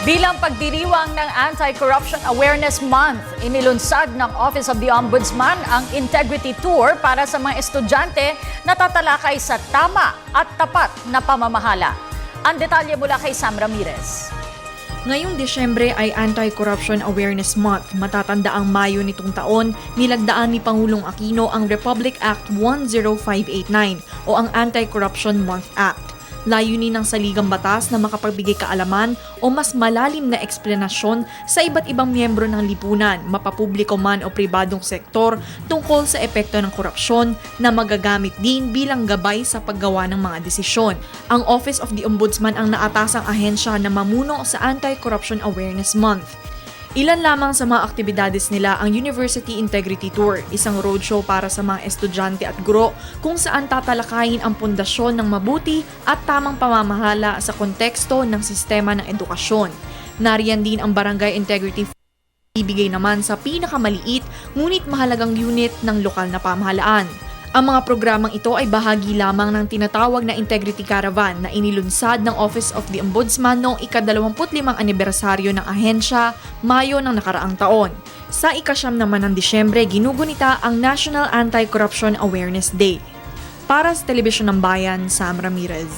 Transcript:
Bilang pagdiriwang ng Anti-Corruption Awareness Month, inilunsad ng Office of the Ombudsman ang Integrity Tour para sa mga estudyante na tatalakay sa tama at tapat na pamamahala. Ang detalye mula kay Sam Ramirez. Ngayong Desyembre ay Anti-Corruption Awareness Month. Matatanda ang Mayo nitong taon, nilagdaan ni Pangulong Aquino ang Republic Act 10589 o ang Anti-Corruption Month Act. Layunin ng saligang batas na makapagbigay kaalaman o mas malalim na eksplanasyon sa iba't ibang miyembro ng lipunan, mapapubliko man o pribadong sektor tungkol sa epekto ng korupsyon na magagamit din bilang gabay sa paggawa ng mga desisyon. Ang Office of the Ombudsman ang naatasang ahensya na mamuno sa Anti-Corruption Awareness Month. Ilan lamang sa mga aktibidades nila ang University Integrity Tour, isang roadshow para sa mga estudyante at guro kung saan tatalakayin ang pundasyon ng mabuti at tamang pamamahala sa konteksto ng sistema ng edukasyon. Nariyan din ang Barangay Integrity ibigay naman sa pinakamaliit ngunit mahalagang unit ng lokal na pamahalaan. Ang mga programang ito ay bahagi lamang ng tinatawag na Integrity Caravan na inilunsad ng Office of the Ombudsman noong ika-25 anibersaryo ng ahensya, Mayo ng nakaraang taon. Sa ika-9 naman ng Disyembre, ginugunita ang National Anti-Corruption Awareness Day. Para sa Telebisyon ng Bayan, Sam Ramirez.